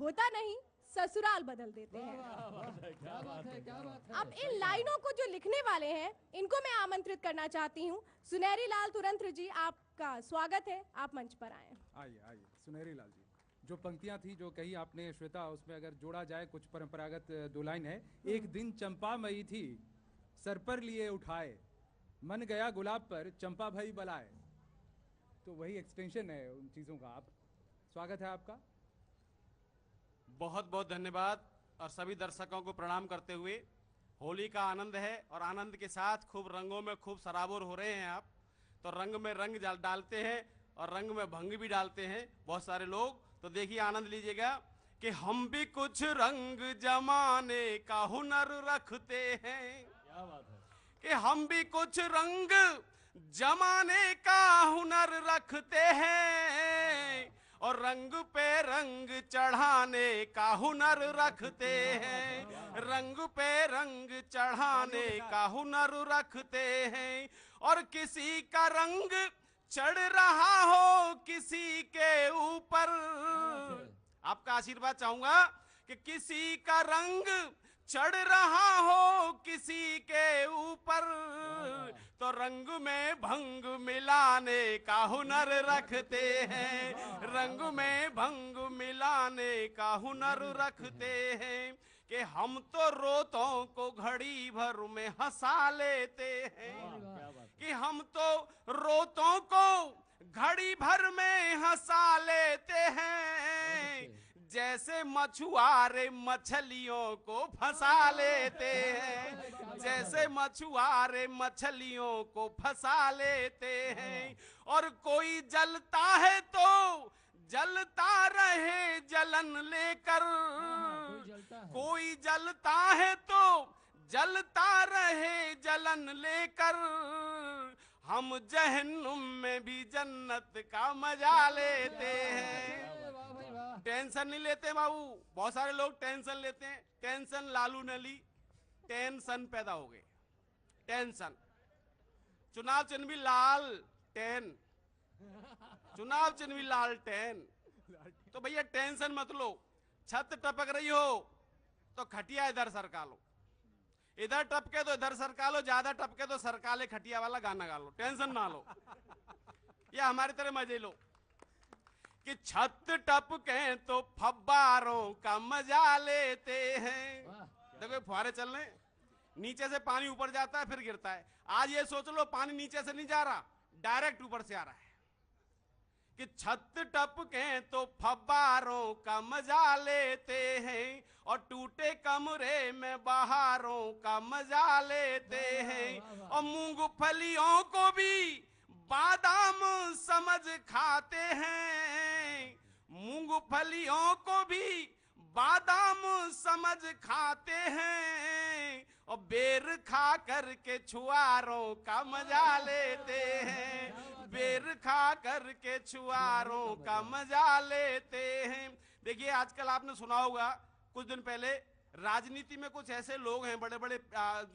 होता नहीं, ससुराल बदल देते हैं। क्या बात है। अब इन लाइनों को जो लिखने वाले हैं, इनको मैं आमंत्रित करना चाहती हूँ। सुनहरी लाल तुरंत्र जी, आपका स्वागत है, आप मंच पर आए। आइए सुनहरी लाल जी, जो पंक्तियां थी जो कही आपने श्वेता, उसमें अगर जोड़ा जाए कुछ परंपरागत दो लाइन है। एक दिन चंपा मई थी, सर पर लिए उठाए, मन गया गुलाब पर, चंपा भई बलाए। तो वही एक्सटेंशन है उन चीजों का। आप स्वागत है आपका। बहुत बहुत धन्यवाद और सभी दर्शकों को प्रणाम करते हुए, होली का आनंद है और आनंद के साथ खूब रंगों में खूब सराबोर हो रहे हैं आप। तो रंग में रंग डालते हैं और रंग में भंग भी डालते हैं बहुत सारे लोग। तो देखिए आनंद लीजिएगा कि हम भी कुछ रंग जमाने का हुनर रखते हैं। क्या बात है कि हम भी कुछ रंग जमाने का हुनर रखते हैं और रंग पे रंग चढ़ाने का हुनर रखते हैं। रंग पे रंग चढ़ाने का हुनर रखते हैं और किसी का रंग चढ़ रहा हो किसी के ऊपर, आपका आशीर्वाद चाहूंगा कि किसी का रंग चढ़ रहा हो किसी के ऊपर, तो रंग में भंग मिलाने का हुनर रखते हैं। रंग में भंग मिलाने का हुनर रखते हैं कि हम तो रोतों को घड़ी भर में हंसा लेते हैं। कि हम तो रोतों को घड़ी भर में हंसा लेते हैं, जैसे मछुआरे मछलियों को फंसा लेते हैं। जैसे मछुआरे मछलियों को फंसा लेते हैं। और कोई जलता है तो जलता रहे जलन लेकर, कोई जलता है तो जलता रहे जलन लेकर, हम जहन्नुम में भी जन्नत का मजा लेते हैं। टेंशन नहीं लेते बाबू, बहुत सारे लोग टेंशन लेते हैं। टेंशन लालू ने ली, टेंशन पैदा हो गए। टेंशन, चुनाव चिन्ह भी लाल टेन, चुनाव चिन्ह भी लाल टेन। तो भैया टेंशन मत लो। छत टपक रही हो तो खटिया इधर सरका लो, इधर टपके तो इधर सरका लो, ज्यादा टपके तो सरकाले खटिया वाला गाना गा लो, टेंशन ना लो। या हमारी तरह मजे लो कि छत टपके तो फब्बारों का मजा लेते हैं। देखो फुहारे चल रहे, नीचे से पानी ऊपर जाता है फिर गिरता है। आज ये सोच लो पानी नीचे से नहीं जा रहा, डायरेक्ट ऊपर से आ रहा है। कि छत टपके तो फब्बारों का मजा लेते हैं और टूटे कमरे में बहारों का मजा लेते हैं। और मूंगफलियों को भी बादाम समझ खाते हैं। मूंगफलियों को भी बादाम समझ खाते हैं और बेर खा करके छुआरों का मजा लेते हैं। बेर खा करके छुआरों का मजा लेते हैं। देखिए आजकल आपने सुना होगा, कुछ दिन पहले राजनीति में कुछ ऐसे लोग हैं बड़े बड़े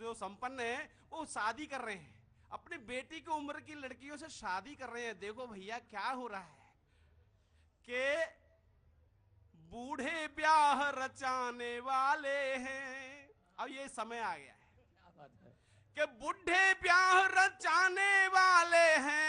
जो संपन्न हैं, वो शादी कर रहे हैं, अपनी बेटी की उम्र की लड़कियों से शादी कर रहे हैं। देखो भैया क्या हो रहा है कि बूढ़े ब्याह रचाने वाले हैं। अब ये समय आ गया है कि बूढ़े ब्याह रचाने वाले हैं,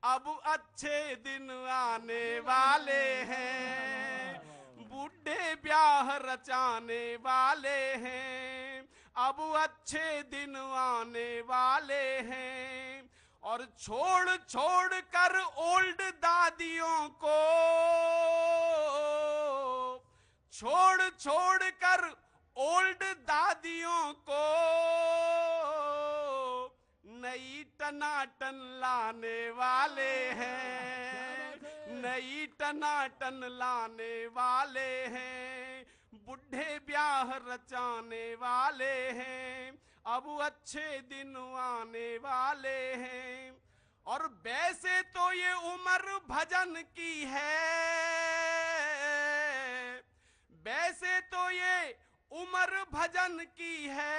अब अच्छे दिन आने वाले हैं। बूढ़े ब्याह रचाने वाले हैं, अब अच्छे दिन आने वाले हैं। और छोड़ छोड़ कर ओल्ड दादियों को, छोड़ छोड़ कर ओल्ड दादियों को नई टनाटन लाने वाले हैं। नई टनाटन लाने वाले हैं। बुढ़े ब्याह रचाने वाले हैं, अब अच्छे दिन आने वाले हैं। और वैसे तो ये उम्र भजन की है, वैसे तो ये उम्र भजन की है।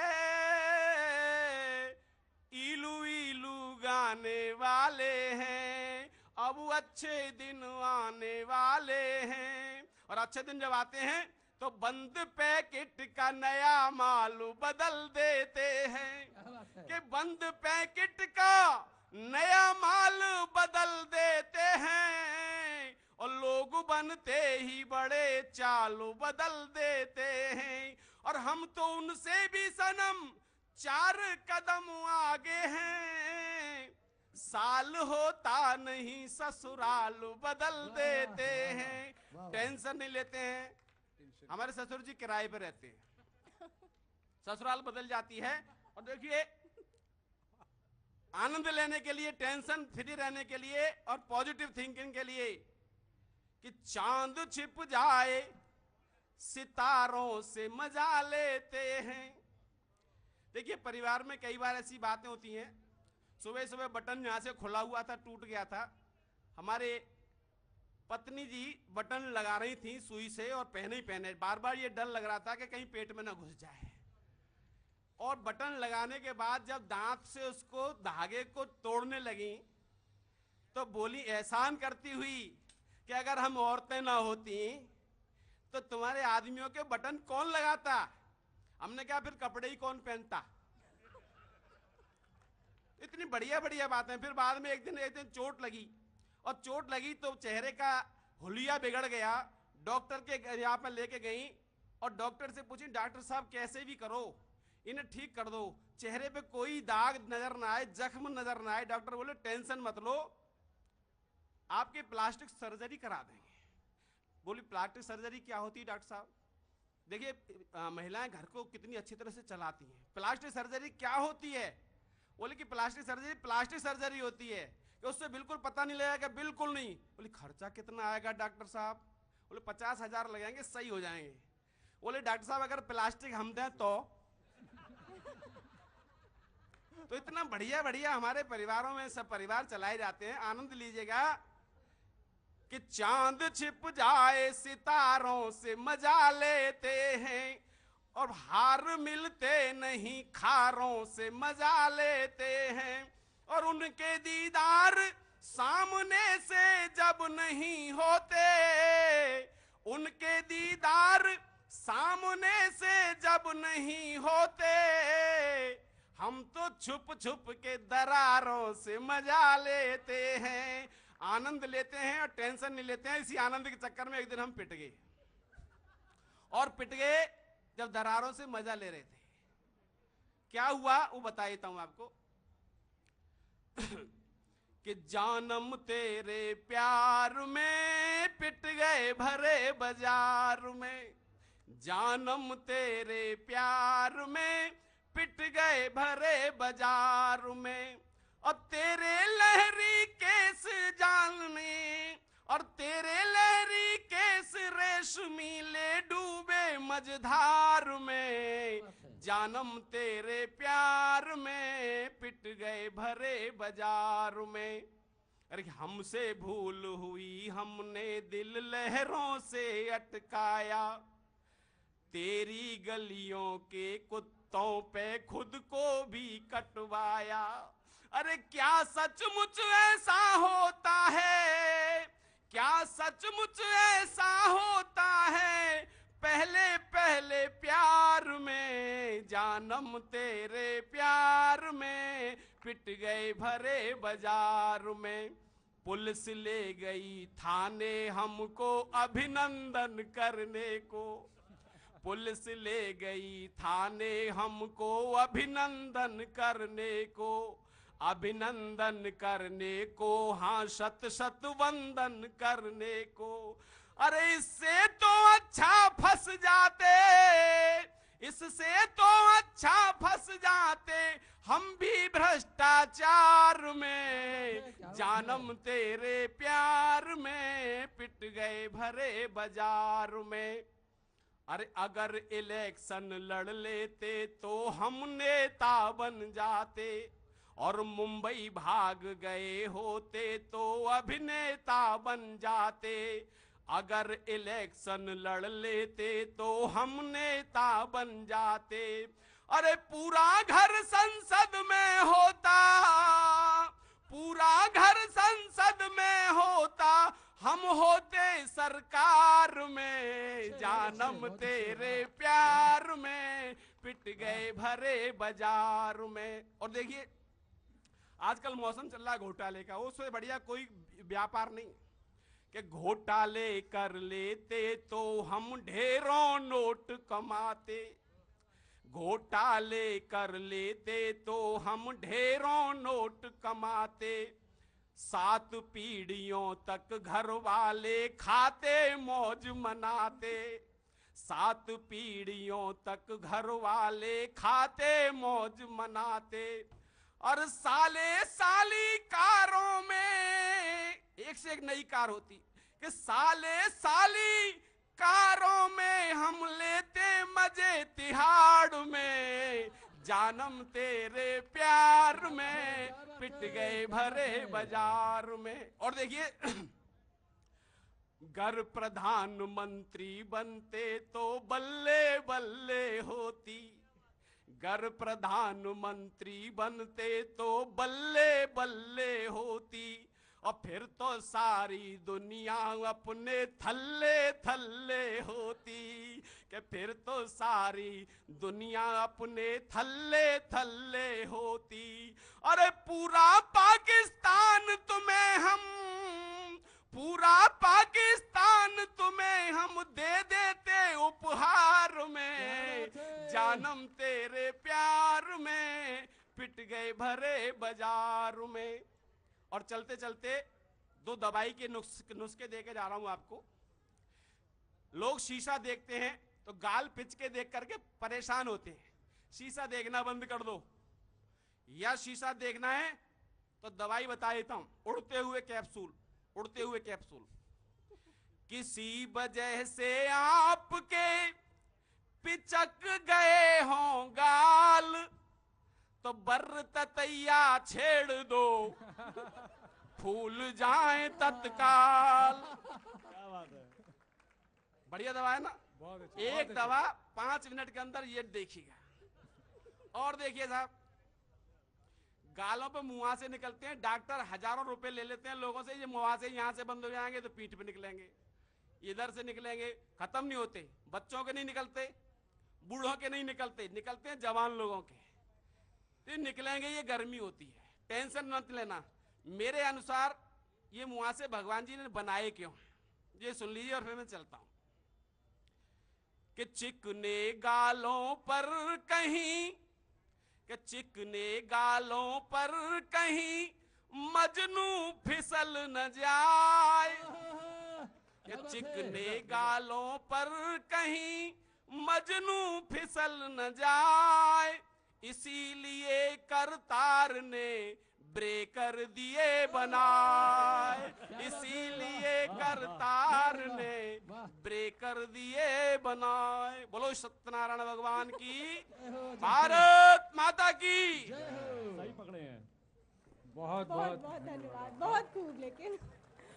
इलू इलू गाने वाले हैं, अब अच्छे दिन आने वाले और अच्छे दिन जब आते हैं तो बंद पैकेट का नया माल बदल देते हैं कि बंद पैकेट का नया माल बदल देते हैं और लोग बनते ही बड़े चालू बदल देते हैं। और हम तो उनसे भी सनम 4 कदम आगे हैं, साल होता नहीं ससुराल बदल देते हैं। टेंशन नहीं लेते हैं। हमारे ससुर जी किराए पे रहते हैं, ससुराल बदल जाती है। और देखिए आनंद लेने के लिए, टेंशन फ्री रहने के लिए और पॉजिटिव थिंकिंग के लिए कि चांद छिप जाए सितारों से मजा लेते हैं। देखिए परिवार में कई बार ऐसी बातें होती हैं। सुबह सुबह बटन यहां से खुला हुआ था, टूट गया था। हमारे पत्नी जी बटन लगा रही थी सुई से और पहने ही पहने, बार बार ये डर लग रहा था कि कहीं पेट में ना घुस जाए। और बटन लगाने के बाद जब दांत से उसको धागे को तोड़ने लगी तो बोली एहसान करती हुई कि अगर हम औरतें ना होती तो तुम्हारे आदमियों के बटन कौन लगाता। हमने कहा फिर कपड़े ही कौन पहनता। इतनी बढ़िया बढ़िया बातें। फिर बाद में एक दिन चोट लगी और चोट लगी तो चेहरे का हुलिया बिगड़ गया। डॉक्टर के यहाँ पर लेके गई और डॉक्टर से पूछी डॉक्टर साहब कैसे भी करो इन्हें ठीक कर दो, चेहरे पे कोई दाग नजर ना आए, जख्म नजर ना आए। डॉक्टर बोले टेंशन मत लो, आपकी प्लास्टिक सर्जरी करा देंगे। बोली प्लास्टिक सर्जरी क्या होती है डॉक्टर साहब? देखिए महिलाएं घर को कितनी अच्छी तरह से चलाती हैं। प्लास्टिक सर्जरी क्या होती है? बोले कि प्लास्टिक सर्जरी होती है कि उससे बिल्कुल पता नहीं लगेगा। बिल्कुल नहीं। बोले खर्चा कितना आएगा डॉक्टर साहब? बोले 50,000 लगेंगे, सही हो जाएंगे। बोले डॉक्टर साहब अगर प्लास्टिक हम दें तो इतना बढ़िया बढ़िया हमारे परिवारों में सब परिवार चलाए जाते हैं। आनंद लीजिएगा कि चांद छिप जाए सितारों से मजा लेते हैं और हार मिलते नहीं खारों से मजा लेते हैं। और उनके दीदार सामने से जब नहीं होते, उनके दीदार सामने से जब नहीं होते, हम तो छुप छुप के दरारों से मजा लेते हैं। आनंद लेते हैं और टेंशन नहीं लेते हैं। इसी आनंद के चक्कर में एक दिन हम पिट गए। और पिट गए जब दरारों से मजा ले रहे थे। क्या हुआ वो बता देता हूं आपको कि जानम तेरे प्यार में पिट गए भरे बाजार में, जानम तेरे प्यार में पिट गए भरे बाजार में। और तेरे लहरी केस जान में और तेरे लहरी केस रेशमी ले डूबे मझधार में, जानम तेरे प्यार में पिट गए भरे बाजार में। अरे हमसे भूल हुई हमने दिल लहरों से अटकाया, तेरी गलियों के कुत्तों पे खुद को भी कटवाया। अरे क्या सचमुच ऐसा होता है, क्या सचमुच ऐसा होता है पहले पहले प्यार में, जानम तेरे प्यार में पिट गए भरे बाजार में। पुलिस ले गई थाने हमको अभिनंदन करने को, पुलिस ले गई थाने हमको अभिनंदन करने को, अभिनंदन करने को, हाँ शत शत वंदन करने को। अरे इससे तो अच्छा फंस जाते, इससे तो अच्छा फंस जाते हम भी भ्रष्टाचार में, जानम तेरे प्यार में पिट गए भरे बाजार में। अरे अगर इलेक्शन लड़ लेते तो हम नेता बन जाते, और मुंबई भाग गए होते तो अभिनेता बन जाते। अगर इलेक्शन लड़ लेते तो हम नेता बन जाते। अरे पूरा घर संसद में होता, पूरा घर संसद में होता, हम होते सरकार प्यार में, जानम तेरे प्यार में, पिट गए भरे बाजार में। और देखिए आजकल मौसम चल रहा है घोटाले का, उससे बढ़िया कोई व्यापार नहीं कि घोटाले कर लेते तो हम ढेरों नोट कमाते, घोटाले कर लेते तो हम ढेरों नोट कमाते, 7 पीढ़ियों तक घर वाले खाते मौज मनाते, 7 पीढ़ियों तक घर वाले खाते मौज मनाते। और साले साली कारों में एक से एक नई कार होती कि साले साली कारों में हम लेते मजे तिहाड़ में, जानम तेरे प्यार में, पिट गए भरे बाजार में। और देखिए घर प्रधानमंत्री बनते तो बल्ले बल्ले होती, घर प्रधानमंत्री बनते तो बल्ले बल्ले होती, और फिर तो सारी दुनिया अपने थल्ले थल्ले होती, कि फिर तो सारी दुनिया अपने थल्ले थल्ले होती। अरे पूरा पाकिस्तान तुम्हें हम, पूरा पाकिस्तान तुम्हें हम दे देते उपहार में, जानम तेरे प्यार में, पिट गए भरे बाजार में। और चलते चलते 2 दवाई के नुस्खे देके जा रहा हूं आपको। लोग शीशा देखते हैं तो गाल पिच के देख करके परेशान होते हैं, शीशा देखना बंद कर दो। या शीशा देखना है तो दवाई बता देता हूं, उड़ते हुए कैप्सूल, उड़ते हुए कैप्सूल। किसी वजह से आपके पिचक गए हों गाल, तो बर्र ततैया छेड़ दो, फूल जाए तत्काल। क्या बात है, बढ़िया दवा है ना? बहुत अच्छा, एक बहुत अच्छा। दवा 5 मिनट के अंदर ये देखिएगा। और देखिए साहब, गालों पे मुहासे निकलते हैं, डॉक्टर हजारों रुपए ले लेते हैं लोगों से, ये मुहासे यहाँ से बंद हो जाएंगे तो पीठ पे निकलेंगे, इधर से निकलेंगे, खत्म नहीं होते। बच्चों के नहीं निकलते, बूढ़ों के नहीं निकलते, निकलते हैं जवान लोगों के। तो निकलेंगे, ये गर्मी होती है, टेंशन मत लेना। मेरे अनुसार ये मुहासे भगवान जी ने बनाए क्यों, ये सुन लीजिए और फिर मैं चलता हूं। कि चिकने गालों पर कहीं, कि चिकने गालों पर कहीं मजनू फिसल न जाए, कि चिकने गालों पर कहीं मजनू फिसल न जाए, इसीलिए करतार ने ब्रेकर दिए बनाए, इसीलिए करतार ने ब्रेकर दिए बनाए। बोलो सत्यनारायण भगवान की, भारत माता की। सही पकड़े हैं। बहुत बहुत बहुत बहुत धन्यवाद, बहुत खूब। लेकिन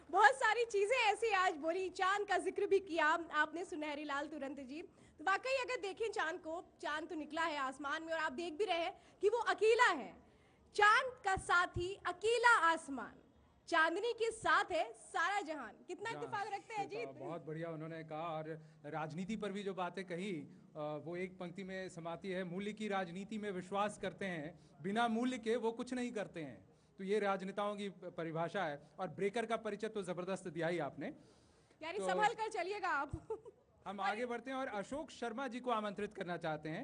बहुत सारी चीजें ऐसी आज बोली, चांद का जिक्र भी किया आपने सुनहरी लाल तुरंत जी। तो वाकई अगर देखें चांद को, चांद तो निकला है आसमान में और आप देख भी रहे हैं कि वो अकेला है। चांद का साथी अकेला आसमान, चांदनी के साथ है सारा जहान। कितना इत्तेफाक रखते हैं जी। बहुत बढ़िया उन्होंने कहा। और राजनीति पर भी जो बातें कही वो एक पंक्ति में समाती है, मूल्य की राजनीति में विश्वास करते हैं, बिना मूल्य के वो कुछ नहीं करते हैं। तो ये राजनेताओं की परिभाषा है। और ब्रेकर का परिचय तो जबरदस्त दिया ही आपने। यानी तो संभल कर चलिएगा आप। हम आगे बढ़ते हैं और अशोक शर्मा जी को आमंत्रित करना चाहते हैं।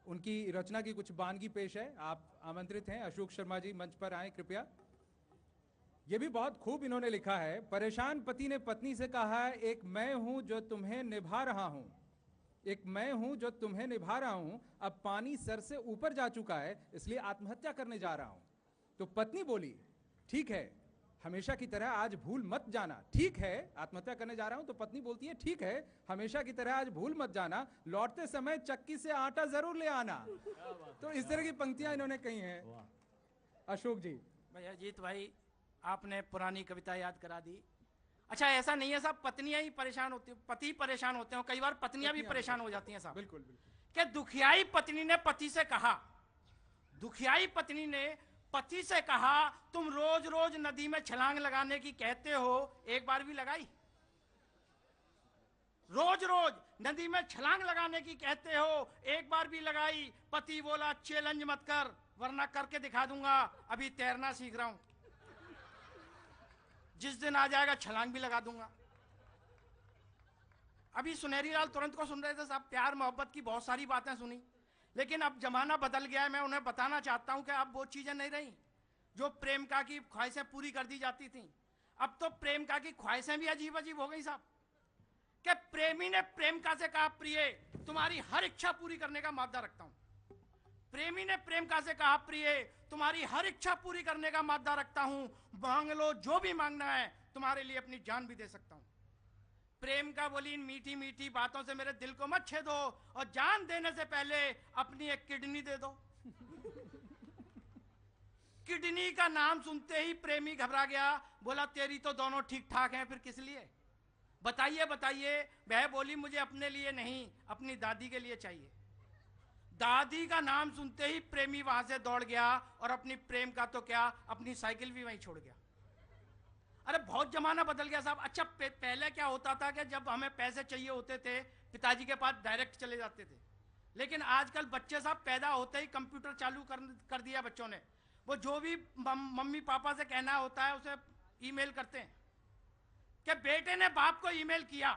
उनकी रचना की कुछ वानगी पेश है, आप आमंत्रित हैं। अशोक शर्मा जी मंच पर आए कृपया। ये भी बहुत खूब इन्होंने लिखा है। परेशान पति ने पत्नी से कहा है, एक मैं हूं जो तुम्हें निभा रहा हूं, एक मैं हूं जो तुम्हें निभा रहा हूं, अब पानी सर से ऊपर जा चुका है, इसलिए आत्महत्या करने जा रहा हूं। तो पत्नी बोली, ठीक है हमेशा की तरह आज भूल मत जाना। ठीक है, आत्महत्या करने जा रहा हूं। तो पत्नी बोलती है, ठीक है हमेशा की तरह आज भूल मत जाना, लौटते समय चक्की से आटा जरूर ले आना। तो इस तरह की पंक्तियां इन्होंने कही हैं। अशोक जी। भैया जीत भाई, आपने पुरानी कविता याद करा दी। अच्छा, ऐसा नहीं है साहब पत्नियां ही परेशान होती हैं, पति परेशान होते हैं, कई बार पत्नियां भी परेशान हो जाती हैं साहब। बिल्कुल बिल्कुल। क्या दुखियाई पत्नी ने पति से कहा, दुखियाई पत्नी ने पति से कहा, तुम रोज रोज नदी में छलांग लगाने की कहते हो, एक बार भी लगाई? रोज रोज नदी में छलांग लगाने की कहते हो, एक बार भी लगाई, पति बोला चैलेंज मत कर वरना करके दिखा दूंगा, अभी तैरना सीख रहा हूं, जिस दिन आ जाएगा छलांग भी लगा दूंगा। अभी सुनहरी लाल तुरंत को सुन रहे थे साहब, प्यार मोहब्बत की बहुत सारी बातें सुनी, लेकिन अब जमाना बदल गया है। मैं उन्हें बताना चाहता हूं कि अब वो चीजें नहीं रही जो प्रेमिका की ख्वाहिशें पूरी कर दी जाती थी। अब तो प्रेमिका की ख्वाहिशें भी अजीब अजीब हो गई साहब, कि प्रेमी ने प्रेमिका से कहा प्रिय तुम्हारी हर इच्छा पूरी करने का मादा रखता हूं। प्रेमी ने प्रेमिका से कहा प्रिय तुम्हारी हर इच्छा पूरी करने का मादा रखता हूं, मांग लो जो भी मांगना है, तुम्हारे लिए अपनी जान भी दे सकता हूं। प्रेमिका बोली इन मीठी मीठी बातों से मेरे दिल को मत छेदो, और जान देने से पहले अपनी एक किडनी दे दो। किडनी का नाम सुनते ही प्रेमी घबरा गया, बोला तेरी तो दोनों ठीक ठाक हैं, फिर किस लिए? बताइए बताइए। वह बोली मुझे अपने लिए नहीं, अपनी दादी के लिए चाहिए। दादी का नाम सुनते ही प्रेमी वहां से दौड़ गया, और अपनी प्रेम का तो क्या, अपनी साइकिल भी वहीं छोड़ गया। अरे बहुत जमाना बदल गया साहब। अच्छा पहले क्या होता था कि जब हमें पैसे चाहिए होते थे पिताजी के पास डायरेक्ट चले जाते थे, लेकिन आजकल बच्चे साहब पैदा होते ही कंप्यूटर चालू कर दिया बच्चों ने। वो जो भी मम्मी पापा से कहना होता है उसे ईमेल करते हैं कि बेटे ने बाप को ईमेल किया,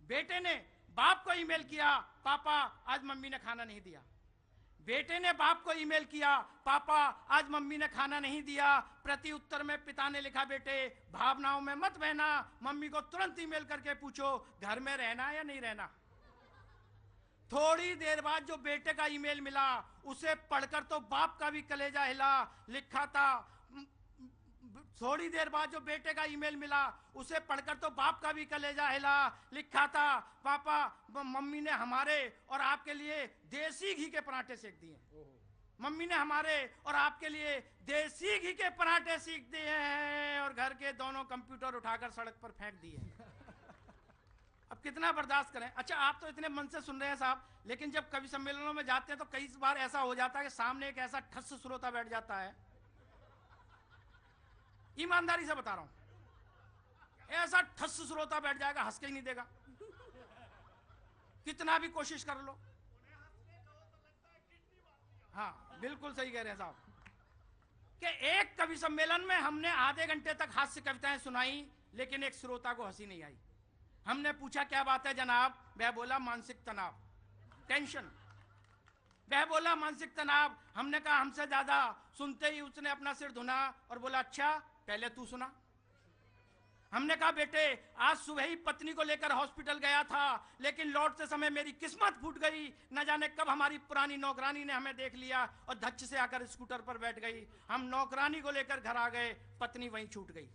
बेटे ने बाप को ईमेल किया, पापा आज मम्मी ने खाना नहीं दिया। बेटे ने बाप को ईमेल किया, पापा आज मम्मी ने खाना नहीं दिया। प्रति उत्तर में पिता ने लिखा बेटे भावनाओं में मत बहना, मम्मी को तुरंत ईमेल करके पूछो घर में रहना या नहीं रहना। थोड़ी देर बाद जो बेटे का ईमेल मिला उसे पढ़कर तो बाप का भी कलेजा हिला। लिखा था, थोड़ी देर बाद जो बेटे का ईमेल मिला उसे पढ़कर तो बाप का भी कलेजा हिला। लिखा था पापा मम्मी ने हमारे और आपके लिए देसी घी के पराठे सेक दिए। मम्मी ने हमारे और आपके लिए देसी घी के पराठे सेक दिए हैं, और घर के दोनों कंप्यूटर उठाकर सड़क पर फेंक दिए। अब कितना बर्दाश्त करें। अच्छा आप तो इतने मन से सुन रहे हैं साहब, लेकिन जब कवि सम्मेलनों में जाते हैं तो कई बार ऐसा हो जाता है कि सामने एक ऐसा ठस श्रोता बैठ जाता है, ईमानदारी से बता रहा हूं, ऐसा ठस श्रोता बैठ जाएगा, हंस के ही नहीं देगा, कितना भी कोशिश कर लो। हाँ बिल्कुल सही कह रहे हैं साहब, कि एक कवि सम्मेलन में हमने आधे घंटे तक हास्य कविताएं सुनाई, लेकिन एक श्रोता को हंसी नहीं आई। हमने पूछा क्या बात है जनाब, वह बोला मानसिक तनाव, टेंशन। वह बोला मानसिक तनाव। हमने कहा हमसे ज्यादा। सुनते ही उसने अपना सिर धुना और बोला अच्छा पहले तू सुना। हमने कहा बेटे आज सुबह ही पत्नी को लेकर हॉस्पिटल गया था, लेकिन लौटते समय मेरी किस्मत फूट गई। न जाने कब हमारी पुरानी नौकरानी ने हमें देख लिया और धच्च से आकर स्कूटर पर बैठ गई। हम नौकरानी को लेकर घर आ गए, पत्नी वहीं छूट गई।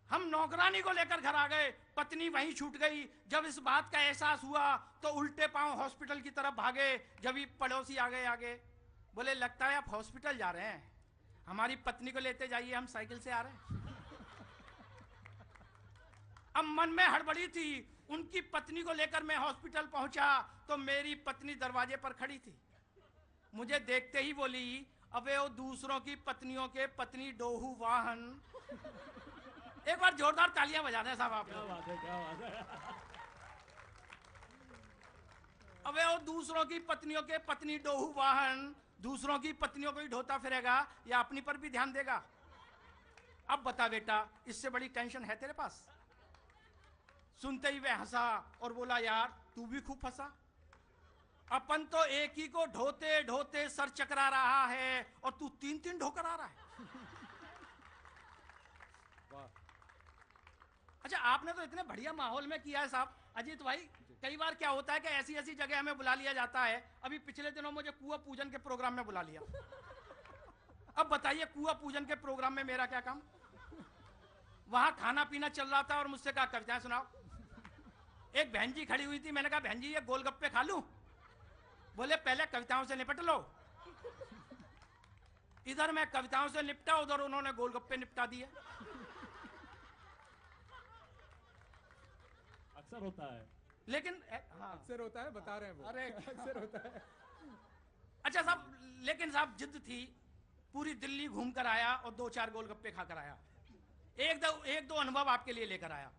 हम नौकरानी को लेकर घर आ गए, पत्नी वहीं छूट गई। जब इस बात का एहसास हुआ तो उल्टे पांव हॉस्पिटल की तरफ भागे। जब ही पड़ोसी आगे बोले लगता है आप हॉस्पिटल जा रहे हैं, हमारी पत्नी को लेते जाइए, हम साइकिल से आ रहे हैं। अब मन में हड़बड़ी थी, उनकी पत्नी को लेकर मैं हॉस्पिटल पहुंचा तो मेरी पत्नी दरवाजे पर खड़ी थी। मुझे देखते ही बोली अबे वो दूसरों की पत्नियों के पत्नी डोहू वाहन। एक बार जोरदार तालियां बजा दें साहब आप। क्या बात है, क्या बात है। अबे वो दूसरों की पत्नियों के पत्नी डोहू वाहन, दूसरों की पत्नियों को ही ढोता फिरेगा या अपनी पर भी ध्यान देगा? अब बता बेटा इससे बड़ी टेंशन है तेरे पास? सुनते ही वह हंसा और बोला यार तू भी खूब फंसा। अपन तो एक ही को ढोते ढोते सर चकरा रहा है और तू तीन तीन ढोकर आ रहा है। अच्छा आपने तो इतने बढ़िया माहौल में किया है साहब। अजीत भाई कई बार क्या होता है कि ऐसी ऐसी जगह हमें बुला लिया जाता है। अभी पिछले दिनों मुझे कुआं पूजन के प्रोग्राम में बुला लिया। अब बताइए कुआं पूजन के प्रोग्राम में मेरा क्या काम? वहां खाना पीना चल रहा था और मुझसे कहा कविताएं सुनाओ। एक बहन जी खड़ी हुई थी, मैंने कहा बहन जी ये गोलगप्पे खा लूं? बोले पहले कविताओं से निपट लो। इधर मैं कविताओं से निपटा, उधर उन्होंने गोलगप्पे निपटा दिए। अक्सर होता है, लेकिन हाँ अक्सर होता है, बता रहे हैं वो। अरे अक्सर होता है। अच्छा साहब, लेकिन साहब जिद थी पूरी दिल्ली घूम कर आया और 2-4 गोलगप्पे खाकर आया। एक दो अनुभव आपके लिए लेकर आया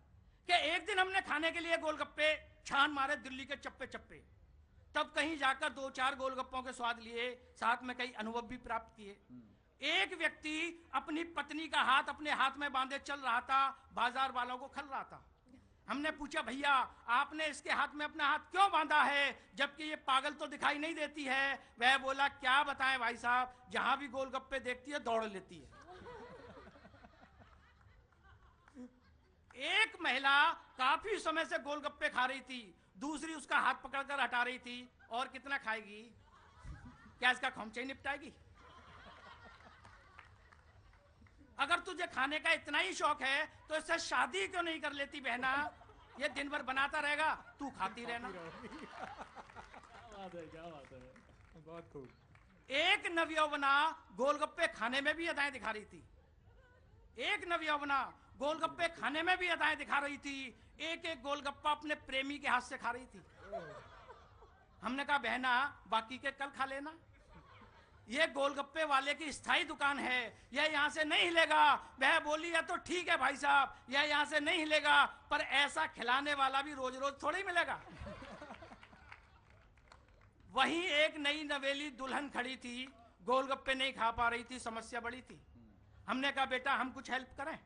कि एक दिन हमने खाने के लिए गोलगप्पे छान मारे दिल्ली के चप्पे चप्पे, तब कहीं जाकर 2-4 गोलगप्पों के स्वाद लिए, साथ में कई अनुभव भी प्राप्त किए। एक व्यक्ति अपनी पत्नी का हाथ अपने हाथ में बांधे चल रहा था, बाजार वालों को खल रहा था। हमने पूछा, भैया आपने इसके हाथ में अपना हाथ क्यों बांधा है, जबकि ये पागल तो दिखाई नहीं देती है? वह बोला, क्या बताएं भाई साहब, जहां भी गोलगप्पे देखती है दौड़ लेती है। एक महिला काफी समय से गोलगप्पे खा रही थी, दूसरी उसका हाथ पकड़कर हटा रही थी। और कितना खाएगी? क्या इसका खोमचा ही निपटाएगी? अगर तुझे खाने का इतना ही शौक है तो इससे शादी क्यों नहीं कर लेती बहना? ये दिन भर बनाता रहेगा, तू खाती रहना। क्या बात है। बहुत खूब। एक नवयौवना गोलगप्पे खाने में भी अदाएं दिखा रही थी। एक नवयौवना गोलगप्पे खाने में भी अदाएं दिखा रही थी। एक एक गोलगप्पा अपने प्रेमी के हाथ से खा रही थी। हमने कहा, बहना बाकी के कल खा लेना, ये गोलगप्पे वाले की स्थायी दुकान है, यह यहां से नहीं हिलेगा। वह बोली, है तो ठीक है भाई साहब, यह यहां से नहीं हिलेगा, पर ऐसा खिलाने वाला भी रोज रोज थोड़ी मिलेगा। वहीं एक नई नवेली दुल्हन खड़ी थी, गोलगप्पे नहीं खा पा रही थी, समस्या बड़ी थी। हमने कहा, बेटा हम कुछ हेल्प करें?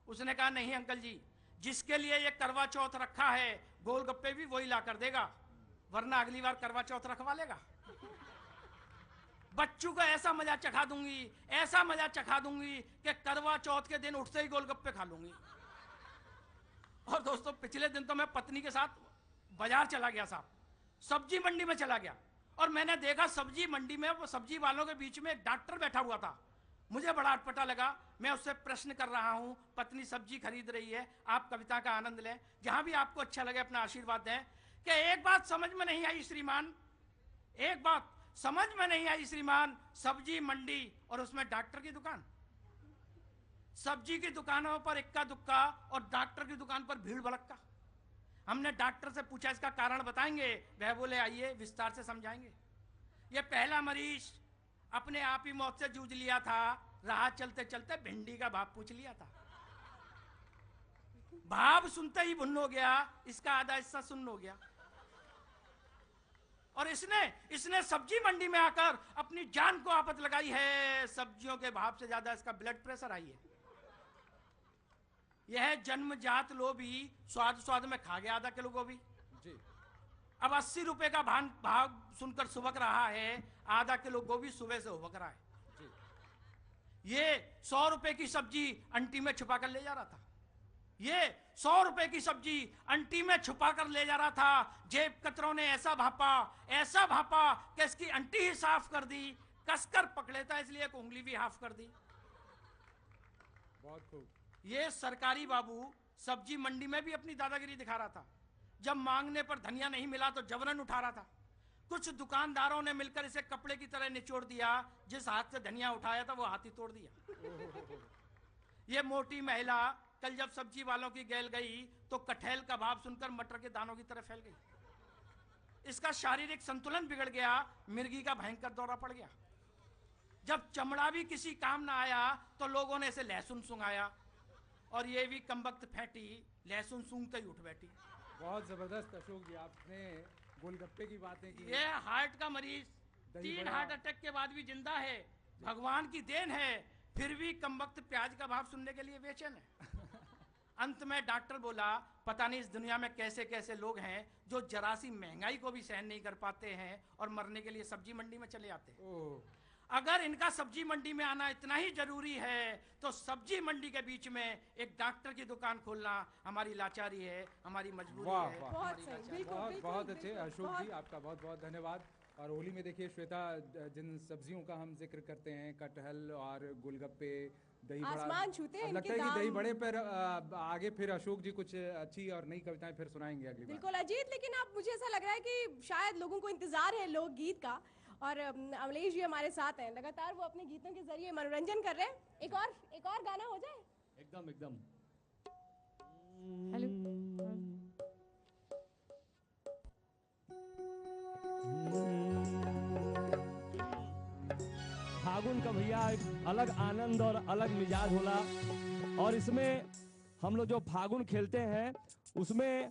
उसने कहा, नहीं अंकल जी, जिसके लिए ये करवा चौथ रखा है गोलगप्पे भी वही ला कर देगा, वरना अगली बार करवा चौथ रखवा लेगा। बच्चों को ऐसा मजा चखा दूंगी, ऐसा मजा चखा दूंगी कि करवा चौथ के दिन उठते ही गोलगप्पे खा लूंगी। और दोस्तों, पिछले दिन तो मैं पत्नी के साथ बाजार चला गया साहब, सब्जी मंडी में चला गया, और मैंने देखा सब्जी मंडी में वो सब्जी वालों के बीच में एक डॉक्टर बैठा हुआ था। मुझे बड़ा अटपटा लगा। मैं उससे प्रश्न कर रहा हूं, पत्नी सब्जी खरीद रही है, आप कविता का आनंद लें, जहां भी आपको अच्छा लगे अपना आशीर्वाद दें, कि एक बात समझ में नहीं आई श्रीमान, एक बात समझ में नहीं आई श्रीमान, सब्जी मंडी और उसमें डॉक्टर की दुकान। सब्जी की दुकानों पर इक्का दुक्का और डॉक्टर की दुकान पर भीड़ भड़क्का। हमने डॉक्टर से पूछा, इसका कारण बताएंगे? वह बोले, आइए विस्तार से समझाएंगे। यह पहला मरीज अपने आप ही मौत से जूझ लिया था, राह चलते चलते भिंडी का भाव पूछ लिया था। भाव सुनते ही भुन्न हो गया, इसका आधा हिस्सा सुन्न हो गया। और इसने सब्जी मंडी में आकर अपनी जान को आफत लगाई है। सब्जियों के भाव से ज्यादा इसका ब्लड प्रेशर आई है। यह जन्मजात लोभी स्वाद स्वाद में खा गया आधा किलो गोभी जी। अब 80 रुपए का भाव सुनकर सुबक रहा है, आधा किलो गोभी सुबह से उबक रहा है जी। ये 100 रुपए की सब्जी अंटी में छुपा कर ले जा रहा था। ये 100 रुपए की सब्जी अंटी में छुपा कर ले जा रहा था। जेब कतरों ने ऐसा भापा कि इसकी अंटी ही साफ कर दी। कसकर पकड़े था, इसलिए एक उंगली भी हाफ कर दी। बहुत खूब। ये सरकारी बाबू सब्जी मंडी में भी अपनी दादागिरी दिखा रहा था। जब मांगने पर धनिया नहीं मिला तो जबरन उठा रहा था। कुछ दुकानदारों ने मिलकर इसे कपड़े की तरह निचोड़ दिया। जिस हाथ से धनिया उठाया था वो हाथ ही तोड़ दिया। ये मोटी महिला कल जब सब्जी वालों की गैल गई तो कटहल का भाव सुनकर मटर के दानों की तरह फैल गई। इसका शारीरिक संतुलन बिगड़ गया, मिर्गी का भयंकर दौरा पड़ गया। जब चमड़ा भी किसी काम ना आया तो लोगों ने इसे लहसुन सूंघाया, और ये भी कमबख्त फैटी लहसुन सूंघते ही उठ बैठी। बहुत जबरदस्त अशोक जी, आपने गोलगप्पे की बातें की। ये हार्ट का मरीज 3 हार्ट अटैक के बाद भी जिंदा है, भगवान की देन है, फिर भी कमबख्त प्याज का भाव सुनने के लिए बेचैन है। अंत में डॉक्टर बोला, पता नहीं इस दुनिया में कैसे कैसे लोग हैं जो जरा सी महंगाई को भी सहन नहीं कर पाते हैं और मरने के लिए सब्जी मंडी में चले आते हैं। अगर इनका सब्जी मंडी में आना इतना ही जरूरी है तो सब्जी मंडी के बीच में एक डॉक्टर की दुकान खोलना हमारी लाचारी है, हमारी मजबूरी वाह, है। वाह। बहुत सही, बिल्कुल, बहुत अच्छे बिल्कुल, अशोक जी, बहुत- आपका बहुत बहुत धन्यवाद। और होली में देखिए श्वेता, जिन सब्जियों का हम जिक्र करते हैं, कटहल और गोलगप्पे, दही बड़ा, आसमान छूते हैं अब लगता इनके है कि दही दाम। बड़े पर आगे फिर अशोक जी कुछ अच्छी और नई कविताएं फिर सुनाएंगे अगली बार। बिल्कुल अजीत, लेकिन अब मुझे ऐसा लग रहा है कि शायद लोगों को इंतजार है लोकगीत का, और अमलेश जी हमारे साथ हैं, लगातार वो अपने गीतों के जरिए मनोरंजन कर रहे हैं। एक और गाना हो जाए। एकदम एकदम। हेलो। फागुन का भैया एक अलग आनंद और अलग मिजाज होला। और इसमें हम लोग जो फागुन खेलते हैं उसमें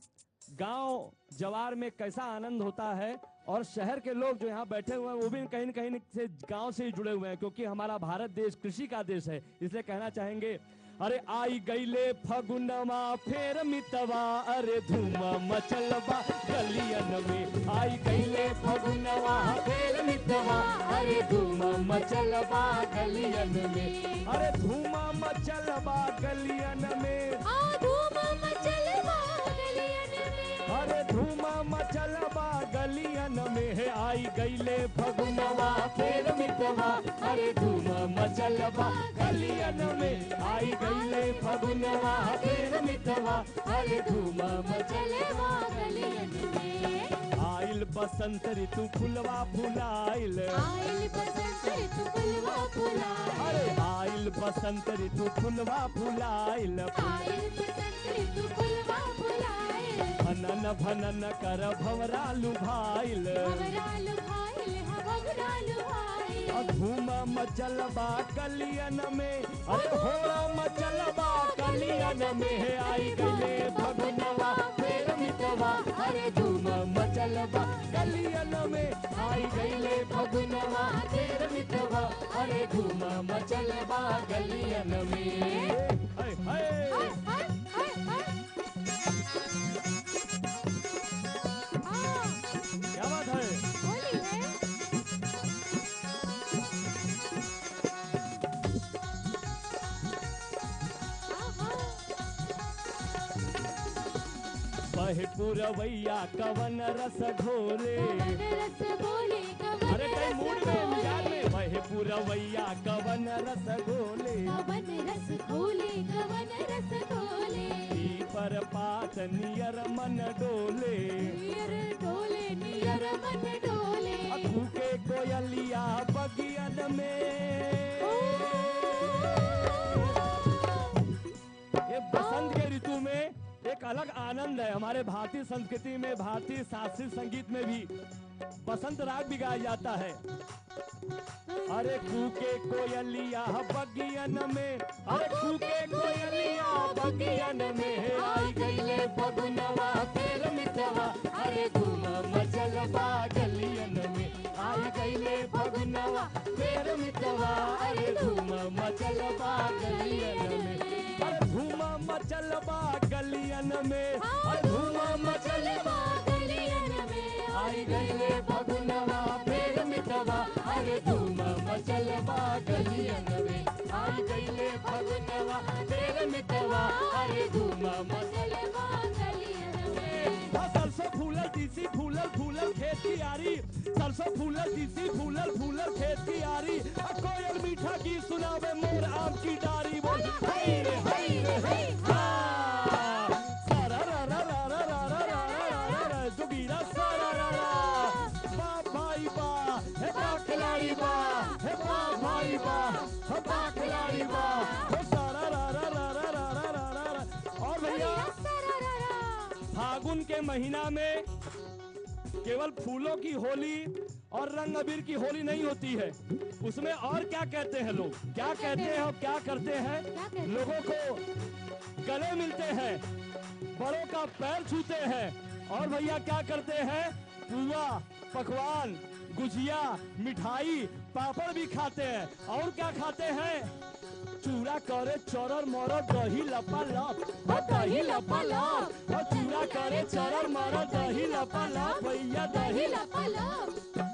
गांव जवार में कैसा आनंद होता है, और शहर के लोग जो यहाँ बैठे हुए हैं वो भी कहीं न कहीं से गांव से ही जुड़े हुए हैं, क्योंकि हमारा भारत देश कृषि का देश है। इसलिए कहना चाहेंगे, अरे आई गईले फगुनवा फेर मितवा, अरे धूमा मचलबा गलियन में। आई गईले फगुनवा फेर मितवा, अरे धूमा मचलबा गलियन में। अरे धूमा मचलबा गलियन में, धूमा मचलबा गलियन में। अरे धूमा मचलबा गलियन में है। आई गईले फगुनवा फेर मितवा, अरे धूमा मचलबा गलियन में। आई गईले फगुनवा फेर मितवा, अरे धूमा मचलबा गलियन में। आइल बसंत ऋतु फुलवा फुलाइल, आइल बसंत ऋतु फुलवा फुलाइल। अरे आइल बसंत ऋतु फुलवा फुलाइल। आइल बसंत ऋतु फुलवा फुलाइल। भनन भनन कर भंवरा लुभाइल, भंवरा लुभाइल, भंवरा लुभाइल। धूम मचलबा कलियन में, अरे होरा मचलबा कलियन में है। आई गईले फगुनवा फेर मितवा, अरे धूम मचलबा कलियन में। आई गईले फगुनवा फेर मितवा, अरे धूम मचलबा गलियन में। हाय हाय हाय हाय हाय हाय। क्या बात है? होली है। बहे पुरवैया कवन रस घोले, कवन रस घोले, कवन अरे कई रस मूड में मिजाज घोले। में। बहे पुरवैया कवन रस घोले, कवन रस घोले, कवन रस घोले। पर पात नियर मन डोले, नियर डोले, नियर मन डोले। अखू के कोयलिया बगियन में। ये बसंत के ऋतु में एक अलग आनंद है। हमारे भारतीय संस्कृति में, भारतीय शास्त्रीय संगीत में भी बसंत राग भी गाया जाता है। अरे कूके कोयलिया बगियन में, अरे कूके कोयलिया बगियन में। आई गईले फगुनवा फेर मितवा, अरे धूम मचलबा गलियन में। आई गईले फगुनवा फेर मितवा, अरे धूम मचलबा गलियन में। अरे धूम मचलबा गलियन में, अरे धूम मचलबा गलियन में। आई गईले फगुनवा फेर मितवा, अरे धूम मचलबा गलियन में। आई गईले फगुनवा फेर मितवा, अरे धूम मचलबा गलियन में। सरसों फूलल तीसी फूलल फूलल खेत की आरी, सरसों फूलल तीसी फूलल फूलल खेत की आरी। कोयल मीठा की सुनावे मोर आम की डारी। बोल हाय रे हाय रे हाय हा। सारा रा रा रा रा रा रा रा रा रा रा जोगीरा सारा रा रा। बा भाई बा हे बा खिलाड़ी बा, हे बा भाई बा हे बा खिलाड़ी बा। हे सारा रा रा रा रा रा रा रा रा। और भैया फागुन के महीना में केवल फूलों की होली और रंग अबीर की होली नहीं होती है, उसमें और क्या कहते हैं लोग, क्या कहते हैं और क्या करते हैं। लोगों को गले मिलते हैं, बड़ों का पैर छूते हैं, और भैया क्या करते हैं, पुआ पकवान गुजिया मिठाई पापड़ भी खाते हैं। और क्या खाते हैं, चूड़ा करे चरर मरर दही लपालप, दही लपालप। और चूड़ा करे चरर मरर दही लपालप, भैया दही लपालप।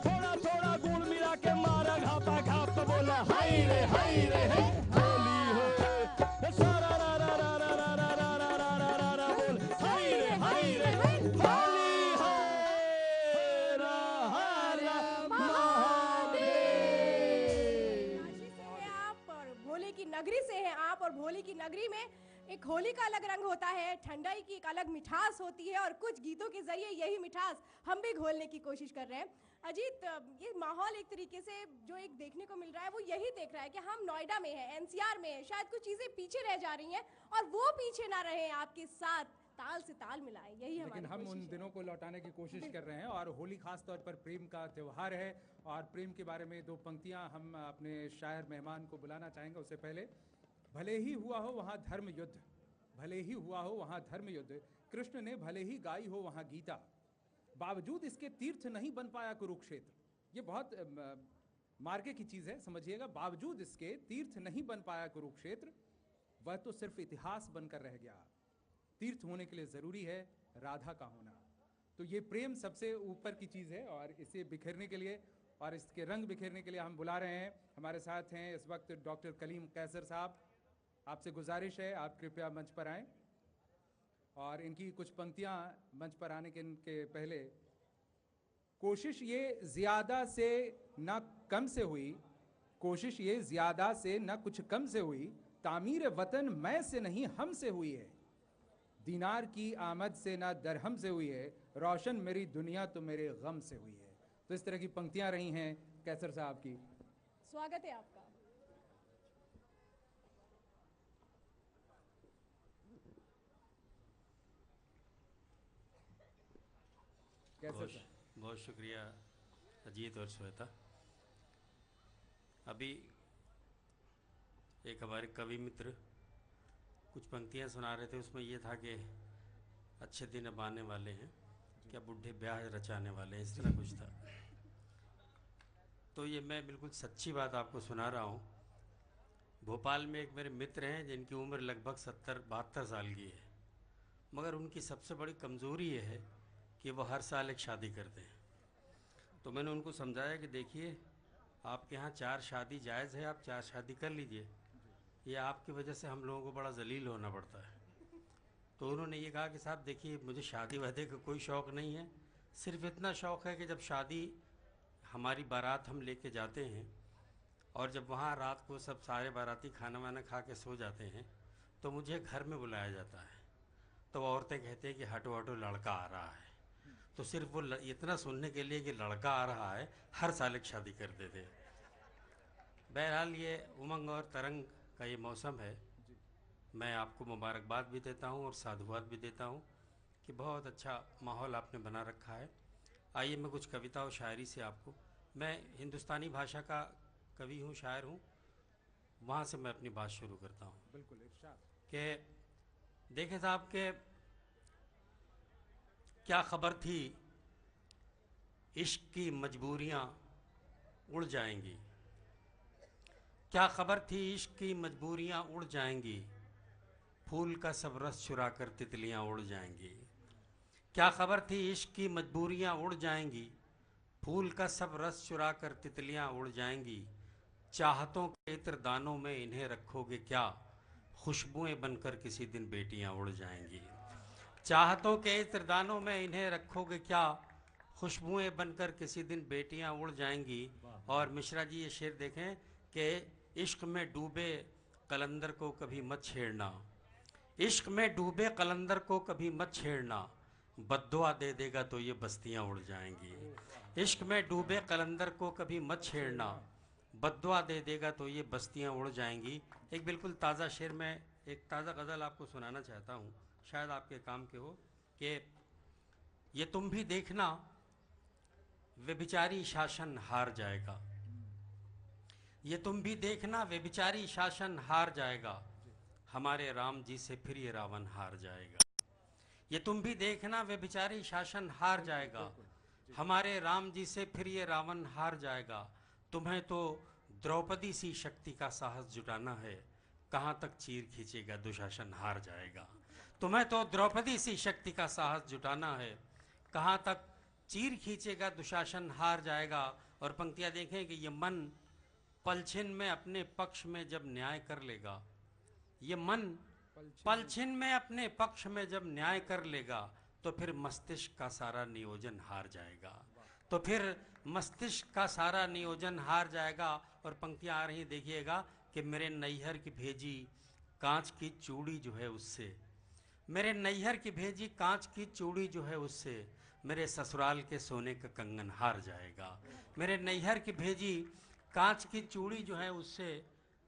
थोड़ा थोड़ा गुड़ मिला के मारा घापा घाप, बोला हाय रे हे होली हो। सारा रा रा रा रा रा रा रा रा रा रा रा रा बोल हाय रे होली है। रा हरा महादेव। काशी से हैं आप और भोले की नगरी से हैं आप, और भोले की नगरी में एक होली का अलग रंग होता है, ठंडाई की एक अलग मिठास होती है, और कुछ गीतों के जरिए यही मिठास हम भी घोलने की कोशिश कर रहे हैं। अजीत, ये माहौल एक तरीके से जो एक देखने को मिल रहा है वो यही देख रहा है कि हम नोएडा में हैं, एनसीआर में हैं, शायद कुछ चीज़ें पीछे रह जा रही हैं, और वो पीछे ना रहे आपके साथ ताल से ताल मिलाएं, यही हमारी लेकिन हम कोशिश उन है। दिनों को लौटाने की कोशिश कर रहे हैं और होली खास तौर पर प्रेम का त्यौहार है। और प्रेम के बारे में दो पंक्तियां हम अपने शायर मेहमान को बुलाना चाहेंगे। उससे पहले, भले ही हुआ हो वहाँ धर्म युद्ध, भले ही हुआ हो वहाँ धर्म युद्ध, कृष्ण ने भले ही गाई हो वहाँ गीता, बावजूद इसके तीर्थ नहीं बन पाया कुरुक्षेत्र। ये बहुत मार्के की चीज़ है, समझिएगा। बावजूद इसके तीर्थ नहीं बन पाया कुरुक्षेत्र, वह तो सिर्फ इतिहास बनकर रह गया। तीर्थ होने के लिए ज़रूरी है राधा का होना। तो ये प्रेम सबसे ऊपर की चीज़ है और इसे बिखेरने के लिए और इसके रंग बिखेरने के लिए हम बुला रहे हैं, हमारे साथ हैं इस वक्त डॉक्टर कलीम कैसर साहब। आपसे गुजारिश है आप कृपया मंच पर आएं और इनकी कुछ पंक्तियां मंच पर आने के पहले, कोशिश ये ज़्यादा से ना कम से हुई, कोशिश ये ज़्यादा से ना कुछ कम से हुई, तामीर वतन मैं से नहीं हम से हुई है, दीनार की आमद से ना दरहम से हुई है, रोशन मेरी दुनिया तो मेरे गम से हुई है। तो इस तरह की पंक्तियां रही हैं कैसर साहब की। स्वागत है आपका। कैसर साहब, बहुत शुक्रिया अजीत और श्वेता। अभी एक हमारे कवि मित्र कुछ पंक्तियां सुना रहे थे, उसमें ये था कि अच्छे दिन अब आने वाले हैं, क्या बुढ़े ब्याह रचाने वाले हैं, इस तरह कुछ था। तो ये मैं बिल्कुल सच्ची बात आपको सुना रहा हूँ। भोपाल में एक मेरे मित्र हैं जिनकी उम्र लगभग 70-72 साल की है, मगर उनकी सबसे बड़ी कमज़ोरी ये है कि वो हर साल एक शादी करते हैं। तो मैंने उनको समझाया कि देखिए, आपके यहाँ 4 शादी जायज़ है, आप 4 शादी कर लीजिए, ये आपकी वजह से हम लोगों को बड़ा जलील होना पड़ता है। तो उन्होंने ये कहा कि साहब देखिए, मुझे शादी वादे का कोई शौक़ नहीं है, सिर्फ इतना शौक़ है कि जब शादी हमारी बारात हम लेके जाते हैं और जब वहाँ रात को सब सारे बाराती खाना वाना खा के सो जाते हैं तो मुझे घर में बुलाया जाता है। तो औरतें कहते हैं कि हटो हटो लड़का आ रहा है। तो सिर्फ वो इतना सुनने के लिए कि लड़का आ रहा है, हर साल एक शादी कर देते। बहरहाल ये उमंग और तरंग का ये मौसम है। मैं आपको मुबारकबाद भी देता हूँ और साधुवाद भी देता हूँ कि बहुत अच्छा माहौल आपने बना रखा है। आइए मैं कुछ कविता और शायरी से आपको, मैं हिंदुस्तानी भाषा का कवि हूँ, शायर हूँ, वहाँ से मैं अपनी बात शुरू करता हूँ। बिल्कुल इरशाद। कि देखे साहब के क्या खबर थी इश्क की मजबूरियाँ उड़ जाएंगी, क्या खबर थी इश्क की मजबूरियाँ उड़ जाएंगी, फूल का सब रस चुरा कर तितलियाँ उड़ जाएंगी। क्या खबर थी इश्क की मजबूरियाँ उड़ जाएंगी, फूल का सब रस चुरा कर तितलियाँ उड़ जाएंगी। चाहतों के इत्र दानों में इन्हें रखोगे क्या, खुशबुएं बनकर किसी दिन बेटियाँ उड़ जाएंगी। चाहतों के इत्र दानों में इन्हें रखोगे क्या, खुशबुएं बनकर किसी दिन बेटियाँ उड़ जाएंगी। और मिश्रा जी ये शेर देखें कि इश्क में डूबे कलंदर को कभी मत छेड़ना, इश्क में डूबे कलंदर को कभी मत छेड़ना, बद्दुआ दे देगा तो ये बस्तियां उड़ जाएंगी। इश्क में डूबे कलंदर को कभी मत छेड़ना, बद्दुआ दे देगा तो ये बस्तियां उड़ जाएंगी। एक बिल्कुल ताज़ा शेर में एक ताज़ा गज़ल आपको सुनाना चाहता हूँ, शायद आपके काम के हो। कि ये तुम भी देखना व्यभिचारी शासन हार जाएगा, ये तुम भी देखना व्यभिचारी शासन हार जाएगा, हमारे राम जी से फिर ये रावण हार जाएगा। ये तुम भी देखना व्यभिचारी शासन हार जाएगा, हमारे राम जी से फिर ये रावण हार जाएगा। तुम्हें तो द्रौपदी सी शक्ति का साहस जुटाना है, कहाँ तक चीर खींचेगा दुशासन हार जाएगा। तुम्हें तो द्रौपदी सी शक्ति का साहस जुटाना है, कहाँ तक चीर खींचेगा दुशासन हार जाएगा। और पंक्तियाँ देखें कि ये मन पलछिन में अपने पक्ष में जब न्याय कर लेगा, ये मन पलछिन में अपने पक्ष में जब न्याय कर लेगा, तो फिर मस्तिष्क का सारा नियोजन हार जाएगा, तो फिर मस्तिष्क का सारा नियोजन हार जाएगा। और पंक्तियाँ आ रही देखिएगा कि मेरे नैहर की भेजी कांच की चूड़ी जो है उससे, मेरे नैहर की भेजी कांच की चूड़ी जो है उससे, मेरे ससुराल के सोने का कंगन हार जाएगा। मेरे नैहर की भेजी कांच की चूड़ी जो है उससे,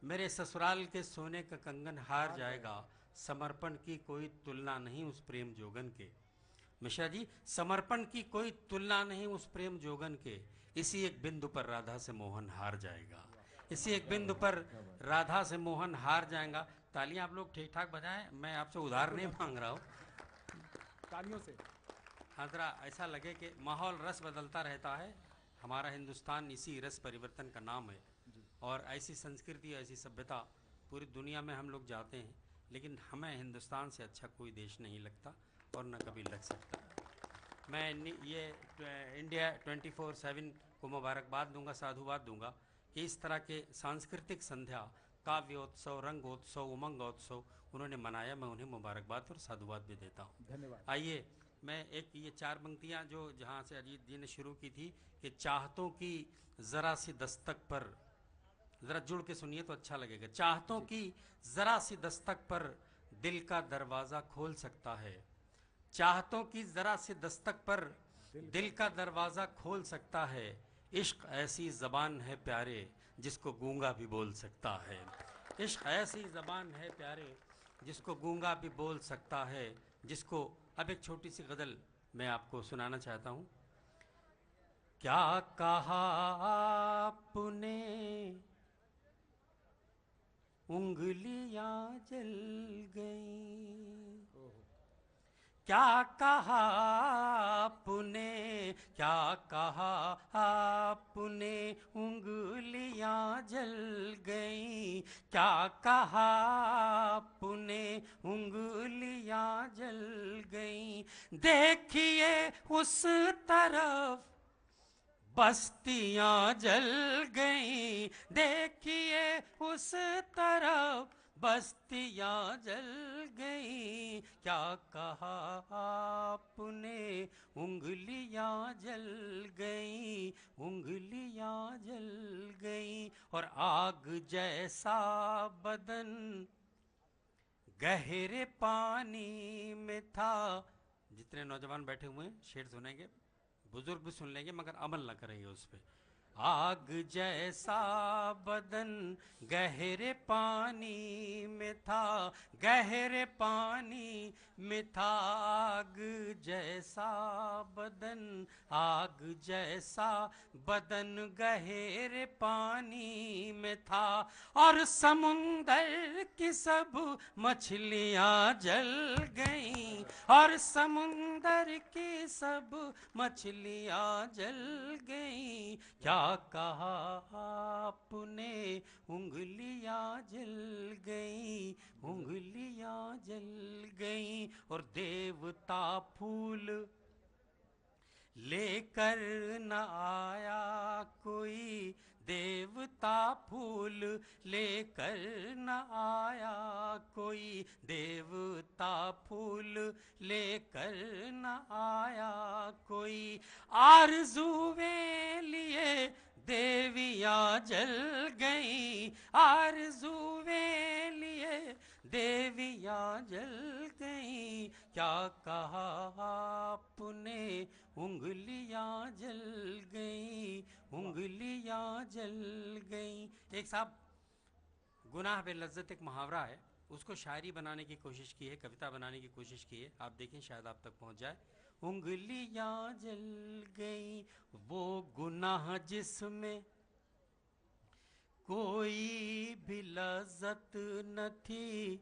मेरे ससुराल के सोने का कंगन हार जाएगा। समर्पण की कोई तुलना नहीं उस प्रेम जोगन के। मिश्रा जी, समर्पण की कोई तुलना नहीं उस प्रेम जोगन के। इसी एक बिंदु पर राधा से मोहन हार जाएगा, इसी एक बिंदु पर राधा से मोहन हार जाएगा। तालियां आप लोग ठीक ठाक बजाएं, मैं आपसे उधार नहीं मांग रहा हूँ। तालियों से हाँ, जरा ऐसा लगे कि माहौल रस बदलता रहता है। हमारा हिंदुस्तान इसी रस परिवर्तन का नाम है, और ऐसी संस्कृति, ऐसी सभ्यता पूरी दुनिया में हम लोग जाते हैं, लेकिन हमें हिंदुस्तान से अच्छा कोई देश नहीं लगता और न कभी लग सकता। मैं ये इंडिया 24/7 को मुबारकबाद दूंगा, साधुवाद दूंगा कि इस तरह के सांस्कृतिक संध्या, काव्योत्सव, रंगोत्सव, उमंगोत्सव उन्होंने मनाया। मैं उन्हें मुबारकबाद और साधुवाद भी देता हूँ। धन्यवाद। आइए, मैं एक ये 4 पंक्तियाँ जो जहाँ से अजीत जी ने शुरू की थी कि चाहतों की ज़रा सी दस्तक पर, ज़रा जुड़ के सुनिए तो अच्छा लगेगा। चाहतों की ज़रा सी दस्तक पर दिल का दरवाज़ा खोल सकता है। चाहतों की ज़रा सी दस्तक पर दिल का दरवाज़ा खोल सकता है। इश्क ऐसी ज़बान है प्यारे जिसको गूंगा भी बोल सकता है। इश्क ऐसी ज़बान है प्यारे जिसको गूंगा भी बोल सकता है, जिसको। अब एक छोटी सी गज़ल मैं आपको सुनाना चाहता हूँ। क्या कहा आपने, उंगलियां जल गईं। क्या कहा आपने, क्या कहा आपने, उंगलियां जल गईं। क्या कहा आपने, उंगलियां जल गईं। देखिए उस तरफ बस्तियां जल गईं। देखिए उस तरफ बस्तियां जल गईं। क्या कहा आपने, उंगलियां जल गईं, उंगलियां जल गईं। और आग जैसा बदन गहरे पानी में था। जितने नौजवान बैठे हुए हैं शेर सुनेंगे, बुजुर्ग भी सुन लेंगे, मगर अमल ना करेंगे उस पर। आग जैसा बदन गहरे पानी में था, गहरे पानी में था। आग जैसा बदन, आग जैसा बदन गहरे पानी में था। और समुंदर की सब मछलियां जल गईं। और समुंदर की सब मछलियां जल गईं। क्या कहा आपने, उंगलियां जल गईं, उंगलियां जल गईं। और देवता फूल लेकर न आया कोई, देवता फूल लेकर न आया कोई। देवता फूल लेकर न आया कोई। आरज़ुएं लिए देवियां जल गईं। आरज़ुएं लिए देवियां जल गईं। क्या कहा आपने, उंगलियां जल गईं, उंगलियां जल गईं। एक साहब गुनाह बे लज्जत एक मुहावरा है, उसको शायरी बनाने की कोशिश की है, कविता बनाने की कोशिश की है। आप देखें शायद आप तक पहुंच जाए। उंगलियां जल गईं, वो गुनाह जिसमें कोई भी लज्जत न थी।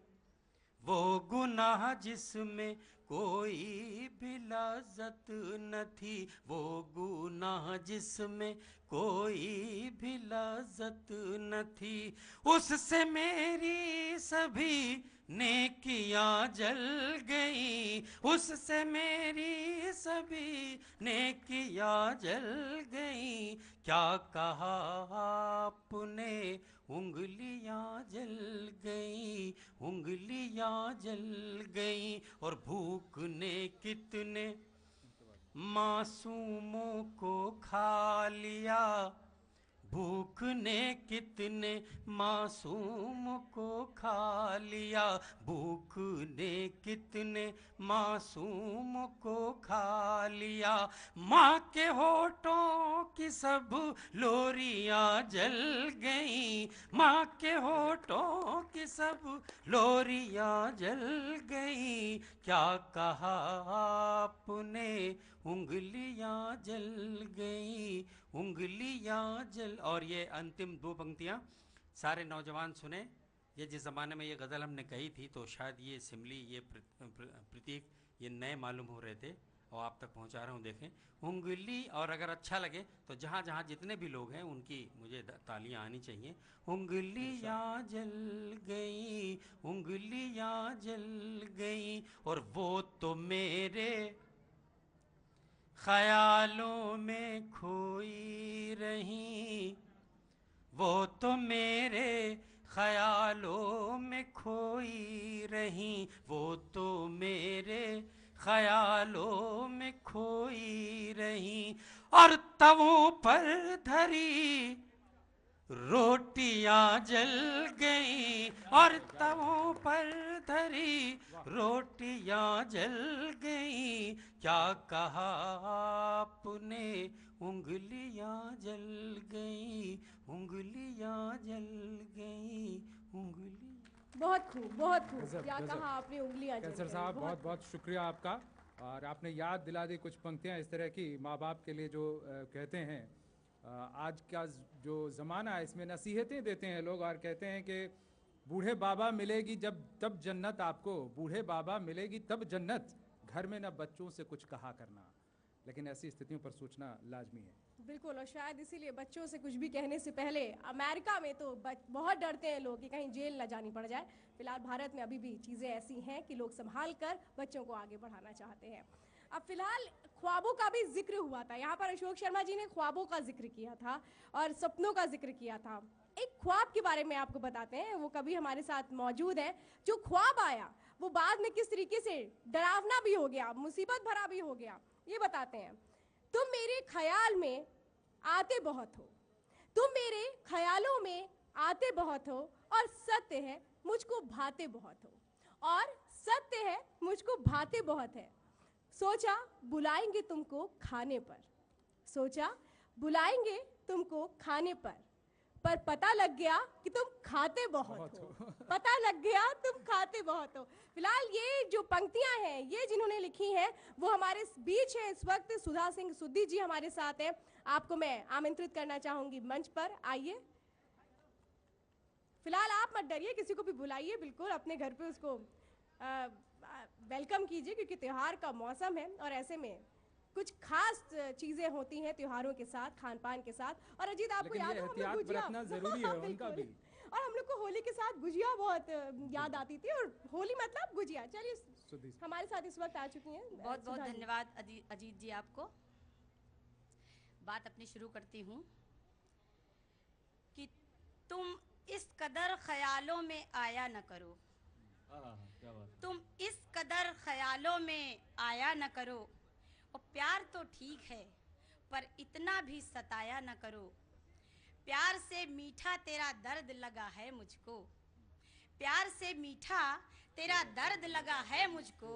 वो गुनाह जिसमें कोई भी लज्जत न थी। वो गुनाह जिसमें कोई भी लज्जत न थी। उससे मेरी सभी नेकियां जल गईं। उससे मेरी सभी नेकियां जल गईं। क्या कहा आपने, उंगलियां जल गईं, उंगलियां जल गईं। और भूख ने कितने मासूमों को खा लिया। भूख ने कितने मासूम को खा लिया, भूख ने कितने मासूम को खा लिया। माँ के होठों की सब लोरियां जल गई, माँ के होठों की सब लोरियां जल गई। क्या कहा आपने, उंगलियां जल गई, उंगलियां जल। और ये अंतिम दो पंक्तियां सारे नौजवान सुने। ये जिस ज़माने में ये गज़ल हमने कही थी तो शायद ये सिमली, ये प्रतीक ये नए मालूम हो रहे थे और आप तक पहुंचा रहा हूँ। देखें उंगली, और अगर अच्छा लगे तो जहाँ जहाँ जितने भी लोग हैं उनकी मुझे तालियां आनी चाहिए। उंगलियां जल गई, उंगलियां जल गई, और वो तो मेरे ख्यालों में खोई रही, वो तो मेरे ख्यालों में खोई रही, वो तो मेरे ख्यालों में खोई रही। और तवों पर धरी रोटियां जल गई, और तवों पर धरी रोटियां जल गई। क्या कहा आपने, उंगलियां जल गई, उंगलियां जल गई, उंगली। बहुत खूब, बहुत खूब। गजब, क्या गजब। कहा आपने, उंगलियां जल कैसर गई। साहब बहुत बहुत शुक्रिया आपका। और आपने याद दिला दी कुछ पंक्तियां इस तरह की माँ बाप के लिए जो कहते हैं आज का जो ज़माना है इसमें नसीहतें देते हैं लोग और कहते हैं कि बूढ़े बाबा मिलेगी जब तब जन्नत आपको, बूढ़े बाबा मिलेगी तब जन्नत, घर में ना बच्चों से कुछ कहा करना। लेकिन ऐसी स्थितियों पर सोचना लाजमी है। बिल्कुल, और शायद इसीलिए बच्चों से कुछ भी कहने से पहले अमेरिका में तो बहुत डरते हैं लोग कि कहीं जेल न जानी पड़ जाए। फिलहाल भारत में अभी भी चीज़ें ऐसी हैं कि लोग संभाल कर बच्चों को आगे बढ़ाना चाहते हैं। अब फिलहाल ख्वाबों का भी जिक्र हुआ था, यहाँ पर अशोक शर्मा जी ने ख्वाबों का जिक्र किया था और सपनों का जिक्र किया था। एक ख्वाब के बारे में आपको बताते हैं, वो कभी हमारे साथ मौजूद है। जो ख्वाब आया वो बाद में किस तरीके से डरावना भी हो गया, मुसीबत भरा भी हो गया, ये बताते हैं। तुम मेरे ख्याल में आते बहुत हो, तुम मेरे ख्यालों में आते बहुत हो, और सत्य है मुझको भाते बहुत हो, और सत्य है मुझको भाते बहुत है। सोचा बुलाएंगे तुमको खाने पर, सोचा बुलाएंगे तुमको खाने पर पता लग गया कि तुम खाते बहुत हो, पता लग गया तुम खाते बहुत हो। फिलहाल ये जो पंक्तियां हैं ये जिन्होंने लिखी हैं वो हमारे बीच है इस वक्त। सुधा सिंह सुद्दी जी हमारे साथ हैं, आपको मैं आमंत्रित करना चाहूंगी मंच पर, आइए। फिलहाल आप मत डरिए, किसी को भी बुलाइए, बिल्कुल अपने घर पे उसको वेलकम कीजिए, क्योंकि त्योहार का मौसम है और ऐसे में कुछ खास चीजें होती हैं त्योहारों के साथ, खान पान के साथ। और अजीत आपको याद है एहतियात बरतना जरूरी है उनका भी। और हम लोग को होली के साथ गुजिया बहुत याद आती थी, और होली मतलब गुजिया। चलिए हमारे साथ इस वक्त आ चुकी हैं। बहुत बहुत धन्यवाद अजीत जी आपको। बात अपनी शुरू करती हूँ कि तुम इस कदर ख्यालों में आया न करो, क्या बात। तुम इस कदर ख्यालों में आया न करो, और प्यार तो ठीक है पर इतना भी सताया न करो। प्यार से मीठा तेरा दर्द लगा है मुझको, प्यार से मीठा तेरा दर्द लगा है मुझको,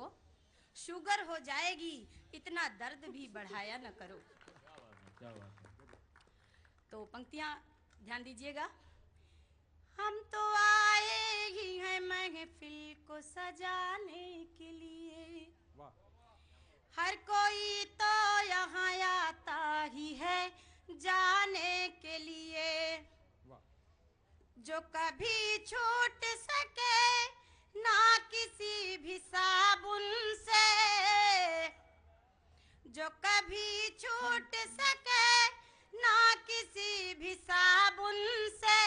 शुगर हो जाएगी इतना दर्द भी बढ़ाया न करो। क्या बात है। तो पंक्तियां ध्यान दीजिएगा। हम तो आए ही हैं महफिल को सजाने के लिए, हर कोई तो यहाँ आता ही है जाने के लिए। जो कभी छूट सके ना किसी भी साबुन से, जो कभी छूट सके ना किसी भी साबुन से,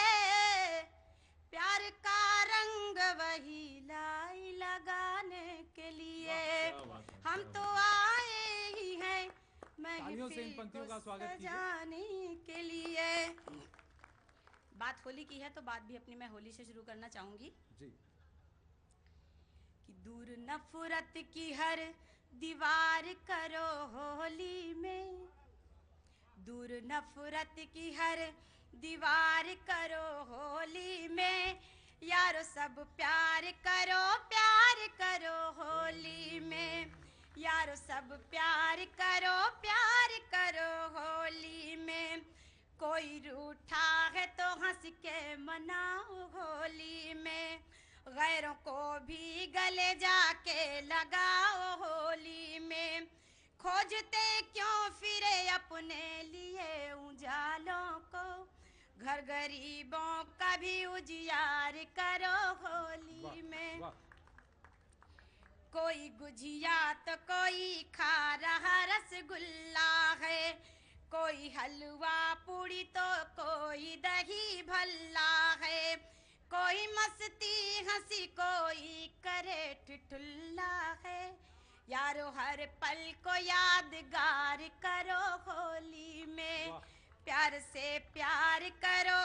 प्यार का रंग वही लाई लगाने के लिए। हम तो आए ही हैं महफिल को सजाने के लिए। बात होली की है तो बात भी अपनी मैं होली से शुरू करना चाहूंगी जी। कि दूर नफरत की हर दीवार करो होली में, दूर नफरत की हर दीवार करो होली में, यारो सब प्यार करो होली में, यारो सब प्यार करो होली में। कोई रूठा है तो हंस के मनाओ होली में, गैरों को भी गले जाके लगाओ होली में। खोजते क्यों फिरे अपने लिए उजालों को, घर गरीबों का भी उजियार करो होली में। कोई गुजिया तो कोई खा रहा रसगुल्ला है, कोई हलवा पूड़ी तो कोई दही भल्ला है, कोई मस्ती हंसी कोई करे ठिठुल्ला है। यारो हर पल को यादगार करो होली में, प्यार से प्यार करो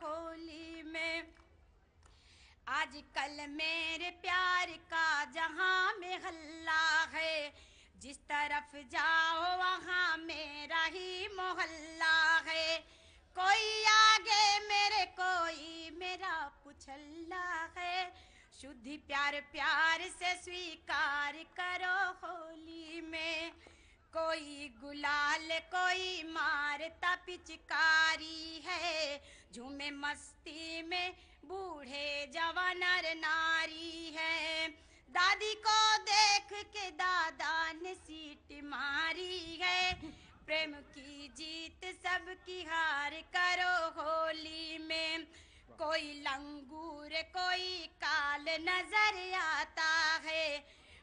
होली में। आजकल मेरे प्यार का जहां में हल्ला है, जिस तरफ जाओ वहां मेरा ही मोहल्ला है। कोई आगे मेरे कोई मेरा पुछल्ला है, शुद्धि प्यार से स्वीकार करो होली में। कोई गुलाल कोई मारता पिचकारी है, झूमे मस्ती में बूढ़े जवान नर नारी है। दादी को देख के दादा ने सीटी मारी है, प्रेम की जीत सबकी हार करो होली में। कोई लंगूर कोई काल नजर आता है,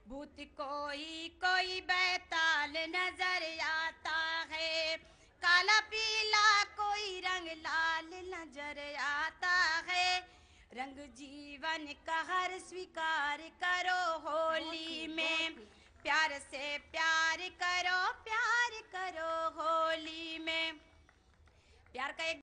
भूत कोई बैताल नजर आता है। काला पीला कोई रंग लाल नजर आता है, रंग जीवन का हर स्वीकार करो होली में। प्यार से प्यार करो होली में। प्यार का एक